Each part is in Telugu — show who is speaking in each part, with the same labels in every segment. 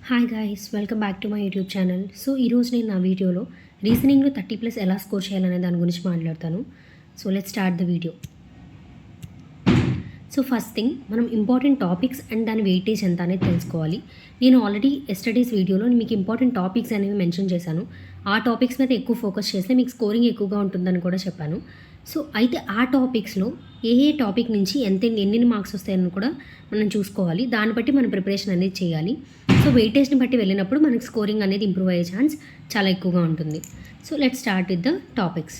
Speaker 1: Hi guys, welcome back to my YouTube channel. So ఈరోజు నేను నా వీడియోలో రీజనింగ్లో 30+ ఎలా స్కోర్ చేయాలనే దాని గురించి మాట్లాడతాను. So let's start the video. So first thing, మనం ఇంపార్టెంట్ టాపిక్స్ అండ్ దాని వెయిటేజ్ ఎంత అనేది తెలుసుకోవాలి. నేను ఆల్రెడీ ఎస్టర్డేస్ వీడియోలో మీకు ఇంపార్టెంట్ టాపిక్స్ అనేవి మెన్షన్ చేశాను. ఆ టాపిక్స్ మీద ఎక్కువ ఫోకస్ చేస్తే మీకు స్కోరింగ్ ఎక్కువగా ఉంటుందని కూడా చెప్పాను. సో అయితే ఆ టాపిక్స్లో ఏ టాపిక్ నుంచి ఎన్ని మార్క్స్ వస్తాయని కూడా మనం చూసుకోవాలి. దాన్ని బట్టి మనం ప్రిపరేషన్ అనేది చేయాలి. సో వెయిటేజ్ని బట్టి వెళ్ళినప్పుడు మనకి స్కోరింగ్ అనేది ఇంప్రూవ్ అయ్యే ఛాన్స్ చాలా ఎక్కువగా ఉంటుంది. So let's start with the topics.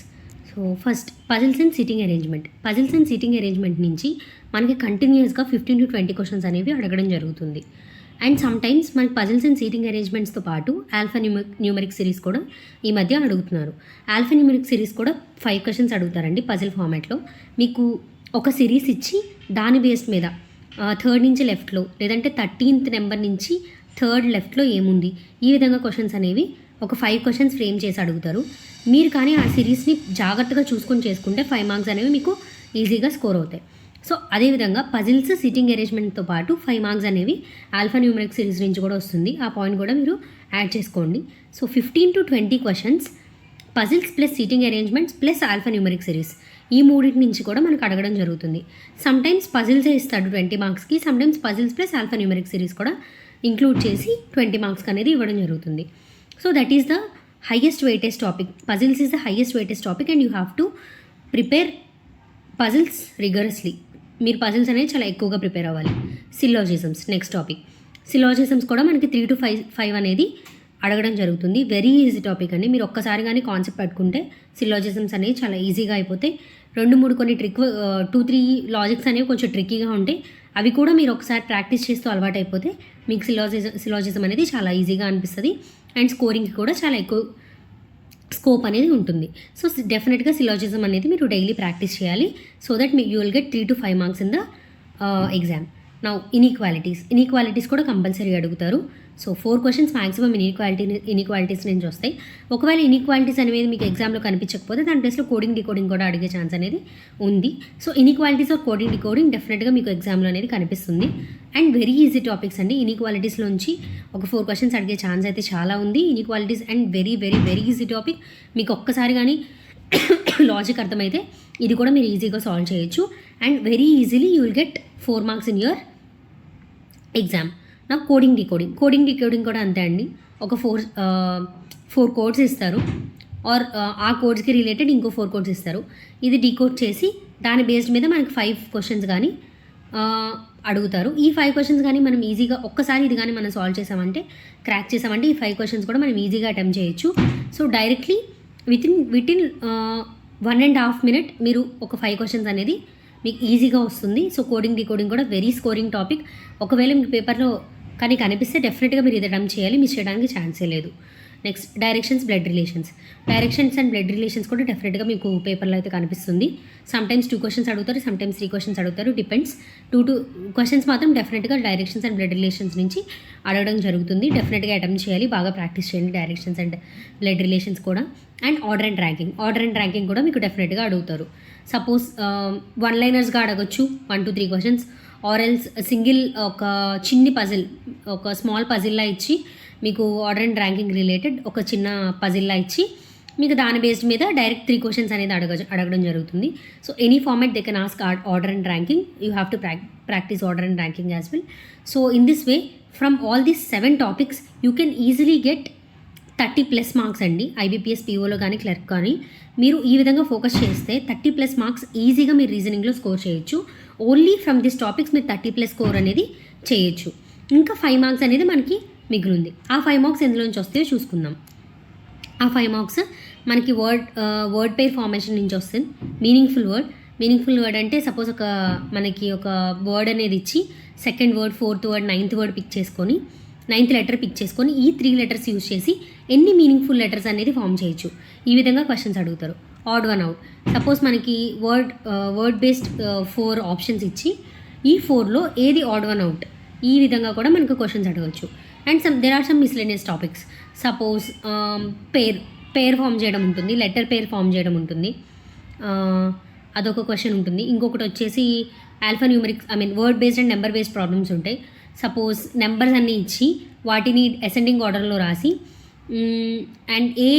Speaker 1: So first, puzzles and sitting arrangement. Puzzles and sitting arrangement నుంచి మనకి కంటిన్యూస్గా 15 to 20 క్వశ్చన్స్ అనేవి అడగడం జరుగుతుంది. అండ్ సమ్ టైమ్స్ మనకి పజిల్స్ అండ్ సీటింగ్ అరేంజ్మెంట్స్తో పాటు ఆల్ఫా న్యూమరిక్ సిరీస్ కూడా ఈ మధ్య అడుగుతున్నారు. ఆల్ఫా న్యూమరిక్ సిరీస్ కూడా 5 క్వశ్చన్స్ అడుగుతారండి పజిల్ ఫార్మాట్లో. మీకు ఒక సిరీస్ ఇచ్చి దాని బేస్ మీద థర్డ్ నుంచి లెఫ్ట్లో, లేదంటే 13th నెంబర్ నుంచి థర్డ్ లెఫ్ట్లో ఏముంది, ఈ విధంగా క్వశ్చన్స్ అనేవి ఒక 5 క్వశ్చన్స్ ఫ్రేమ్ చేసి అడుగుతారు. మీరు కానీ ఆ సిరీస్ని జాగ్రత్తగా చూసుకొని చేసుకుంటే 5 మార్క్స్ అనేవి మీకు ఈజీగా స్కోర్ అవుతాయి. సో అదేవిధంగా పజిల్స్ సిట్టింగ్ అరేంజ్మెంట్తో పాటు 5 మార్క్స్ అనేవి ఆల్ఫా న్యూమరిక్ సిరీస్ నుంచి కూడా వస్తుంది. ఆ పాయింట్ కూడా మీరు యాడ్ చేసుకోండి. So 15 to 20 questions puzzles plus sitting arrangements plus alphanumeric series, ఈ మూడింటి నుంచి కూడా మనకు అడగడం జరుగుతుంది. సమ్టైమ్స్ పజిల్సే ఇస్తాడు 20 మార్క్స్కి, sometimes puzzles plus alphanumeric series కూడా ఇంక్లూడ్ చేసి 20 మార్క్స్ అనేది ఇవ్వడం జరుగుతుంది. So that is the highest weightage topic. Puzzles is the highest weightage topic and you have to prepare puzzles rigorously. మీరు పజిల్స్ అనేది చాలా ఎక్కువగా ప్రిపేర్ అవ్వాలి. సిల్లాజిజమ్స్ నెక్స్ట్ టాపిక్. సిల్లాజిజమ్స్ కూడా మనకి 3 to 5 అనేది అడగడం జరుగుతుంది. వెరీ ఈజీ టాపిక్ అండి. మీరు ఒక్కసారి కానీ కాన్సెప్ట్ పట్టుకుంటే సిల్లాజిజమ్స్ అనేవి చాలా ఈజీగా అయిపోతాయి. 2-3 కొన్ని 2-3 లాజిక్స్ అనేవి కొంచెం ట్రిక్కీగా ఉంటాయి. అవి కూడా మీరు ఒకసారి ప్రాక్టీస్ చేస్తూ అలవాటు అయిపోతే మీకు సిల్లాజిజం అనేది చాలా ఈజీగా అనిపిస్తుంది అండ్ స్కోరింగ్కి కూడా చాలా ఎక్కువ స్కోప్ అనేది ఉంటుంది. సో డెఫినెట్గా సిల్లాజిజం అనేది మీరు డైలీ ప్రాక్టీస్ చేయాలి. So that you will get 3 to 5 marks in the exam. Inequalities కూడా కంపల్సరీ అడుగుతారు. సో 4 క్వశ్చన్స్ మ్యాక్సిమం ఇనీక్వాలిటీస్ నుంచి వస్తాయి. ఒకవేళ ఇనీక్వాలిటీస్ అనేది మీకు ఎగ్జామ్లో కనిపించకపోతే దాని ప్లేస్లో కోడింగ్ డికోడింగ్ కూడా అడిగే ఛాన్స్ అనేది ఉంది. So inequalities or coding decoding డెఫినెట్గా మీకు ఎగ్జామ్లో అనేది కనిపిస్తుంది. అండ్ వెరీ ఈజీ టాపిక్స్ అండి. ఇనీక్వాలిటీస్లోంచి ఒక 4 క్వశ్చన్స్ అడిగే ఛాన్స్ అయితే చాలా ఉంది. Inequalities and very very very easy topic. మీకు ఒక్కసారి కానీ లాజిక్ అర్థమైతే ఇది కూడా మీరు ఈజీగా సాల్వ్ చేయొచ్చు and very easily you will get 4 marks in your exam. నా కోడింగ్ డికోడింగ్ కూడా అంతే అండి. ఒక 4 కోడ్స్ ఇస్తారు ఆర్ ఆ కోడ్స్కి రిలేటెడ్ ఇంకో 4 కోడ్స్ ఇస్తారు. ఇది డీకోడ్ చేసి దాని బేస్డ్ మీద మనకి 5 క్వశ్చన్స్ కానీ అడుగుతారు. ఈ 5 క్వశ్చన్స్ కానీ మనం ఈజీగా ఒక్కసారి ఇది కానీ మనం సాల్వ్ చేసామంటే, క్రాక్ చేసామంటే ఈ 5 క్వశ్చన్స్ కూడా మనం ఈజీగా అటెంప్ట్ చేయొచ్చు. సో డైరెక్ట్లీ వితిన్ 1.5 minute మీరు ఒక 5 క్వశ్చన్స్ అనేది మీకు ఈజీగా వస్తుంది. సో కోడింగ్ డికోడింగ్ కూడా వెరీ స్కోరింగ్ టాపిక్. ఒకవేళ మీకు పేపర్లో కానీ కనిపిస్తే డెఫినెట్గా మీరు ఇది అటెంప్ట్ చేయాలి, మిస్ చేయడానికి ఛాన్సే లేదు. Next, directions and blood relations కూడా డెఫినెట్గా మీకు పేపర్లో అయితే కనిపిస్తుంది. సమ్టైమ్స్ 2 క్వశ్చన్స్ అడుగుతారు, సమ్టైమ్స్ 3 క్వశ్చన్స్ అడుగుతారు, డిపెండ్స్. 2 క్వశ్చన్స్ మాత్రం డెఫినెట్గా డైరెక్షన్స్ అండ్ బ్లడ్ రిలేషన్స్ నుంచి అడగడం జరుగుతుంది. డెఫినెట్గా అటెంప్ట్ చేయాలి, బాగా ప్రాక్టీస్ చేయండి డైరెక్షన్స్ అండ్ బ్లడ్ రిలేషన్స్ కూడా. అండ్ ఆర్డర్ అండ్ ర్యాంకింగ్ కూడా మీకు డెఫినెట్గా అడుగుతారు. సపోజ్ 1 లైనర్స్గా అడగచ్చు 1 to 3 questions, or else single ఒక చిన్ని పజిల్, ఒక స్మాల్ పజిల్లా ఇచ్చి మీకు ఆర్డర్ అండ్ ర్యాంకింగ్ రిలేటెడ్ ఒక చిన్న పజిల్లా ఇచ్చి మీకు దాని బేస్డ్ మీద డైరెక్ట్ 3 క్వశ్చన్స్ అనేది అడగడం జరుగుతుంది. So any format they can ask order and ranking. You have to practice order and ranking as well. So in this way from all these 7 topics you can easily get 30+ marks అండి. IBPS POలో కానీ క్లర్క్ కానీ మీరు ఈ విధంగా ఫోకస్ చేస్తే 30+ మార్క్స్ ఈజీగా మీరు రీజనింగ్లో స్కోర్ చేయొచ్చు. ఓన్లీ ఫ్రమ్ దిస్ టాపిక్స్ మీరు 30+ స్కోర్ అనేది చేయొచ్చు. ఇంకా 5 మార్క్స్ అనేది మనకి మిగిలింది. ఆ 5 మార్క్స్ ఎందులోంచి వస్తాయో చూసుకుందాం. ఆ 5 మార్క్స్ మనకి వర్డ్ పేర్ ఫార్మేషన్ నుంచి వస్తుంది. మీనింగ్ఫుల్ వర్డ్ అంటే సపోజ్ మనకి ఒక వర్డ్ అనేది ఇచ్చి second word, 4th word, 9th word pick చేసుకొని 9th లెటర్ పిక్ చేసుకొని ఈ 3 లెటర్స్ యూజ్ చేసి ఎన్ని మీనింగ్ఫుల్ లెటర్స్ అనేది ఫామ్ చేయొచ్చు. ఈ విధంగా క్వశ్చన్స్ అడుగుతారు. Odd one out. సపోజ్ మనకి వర్డ్ బేస్డ్ 4 ఆప్షన్స్ ఇచ్చి ఈ 4లో ఏది ఆడ్ వన్ అవుట్, ఈ విధంగా కూడా మనకు క్వశ్చన్స్ అడగవచ్చు. And there are some miscellaneous topics. Suppose pair form చేయడం ఉంటుంది, లెటర్ పేర్ ఫామ్ చేయడం ఉంటుంది, అదొక క్వశ్చన్ ఉంటుంది. ఇంకొకటి వచ్చేసి alpha numeric word based and number based problems ఉంటాయి. సపోజ్ నెంబర్స్ అన్నీ ఇచ్చి వాటిని అసెండింగ్ ఆర్డర్లో రాసి అండ్ ఏ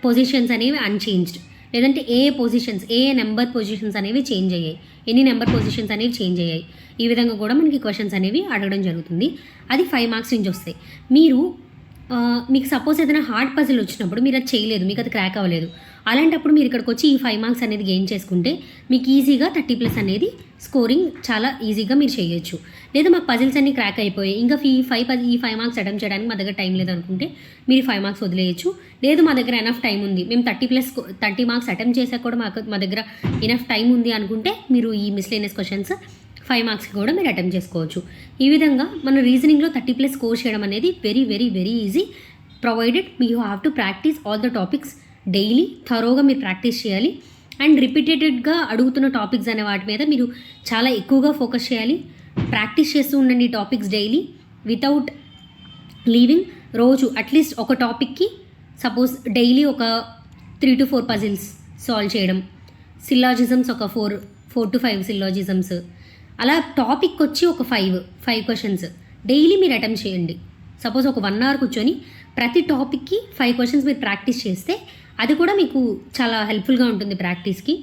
Speaker 1: పొజిషన్స్ అనేవి అన్చేంజ్డ్, లేదంటే ఏ నెంబర్ పొజిషన్స్ అనేవి చేంజ్ అయ్యాయి, ఎన్ని నెంబర్ పొజిషన్స్ అనేవి చేంజ్ అయ్యాయి, ఈ విధంగా కూడా మనకి క్వశ్చన్స్ అనేవి అడగడం జరుగుతుంది. అది 5 మార్క్స్ నుంచి వస్తాయి. మీకు సపోజ్ ఏదైనా హార్డ్ పజిల్ వచ్చినప్పుడు మీరు అది చేయలేదు, మీకు అది క్రాక్ అవ్వలేదు, అలాంటప్పుడు మీరు ఇక్కడికి వచ్చి ఈ 5 మార్క్స్ అనేది గెయిన్ చేసుకుంటే మీకు ఈజీగా 30+ అనేది స్కోరింగ్ చాలా ఈజీగా మీరు చేయొచ్చు. లేదా మాకు పజిల్స్ అన్నీ క్రాక్ అయిపోయాయి, ఇంకా ఈ 5 మార్క్స్ అటెంప్ట్ చేయడానికి మా దగ్గర టైం లేదనుకుంటే మీరు 5 మార్క్స్ వదిలేయచ్చు. లేదు మా దగ్గర ఎనఫ్ టైం ఉంది, మేము 30 మార్క్స్ అటెంప్ట్ చేసాక కూడా మా దగ్గర ఎనఫ్ టైం ఉంది అనుకుంటే మీరు ఈ మిస్లేనియస్ క్వశ్చన్స్ 5 మార్క్స్కి కూడా మీరు అటెంప్ట్ చేసుకోవచ్చు. ఈ విధంగా మన రీజనింగ్లో 30+ స్కోర్ చేయడం అనేది very very very easy, provided you have to practice all the topics daily. థరోగా మీరు ప్రాక్టీస్ చేయాలి అండ్ రిపీటెడ్గా అడుగుతున్న టాపిక్స్ అనే వాటి మీద మీరు చాలా ఎక్కువగా ఫోకస్ చేయాలి. ప్రాక్టీస్ చేస్తూ ఉండండి టాపిక్స్ డైలీ వితౌట్ లీవింగ్. రోజు అట్లీస్ట్ ఒక టాపిక్కి సపోజ్ డైలీ ఒక 3 to 4 పజిల్స్ సాల్వ్ చేయడం, సిల్లాజిజమ్స్ ఒక 4 to 5 సిల్లాజిజమ్స్, అలా టాపిక్ వచ్చి ఒక 5 క్వశ్చన్స్ డైలీ మీరు అటెంప్ట్ చేయండి. సపోజ్ ఒక 1 hour కూర్చొని ప్రతి టాపిక్కి 5 క్వశ్చన్స్ మీరు ప్రాక్టీస్ చేస్తే అది కూడా మీకు చాలా హెల్ప్ఫుల్గా ఉంటుంది ప్రాక్టీస్కి.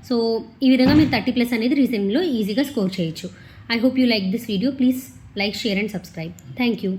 Speaker 1: సో ఈ విధంగా మీరు 30+ అనేది రీజనింగ్లో ఈజీగా స్కోర్ చేయొచ్చు. I hope you like this video. Please like, share and subscribe. Thank you.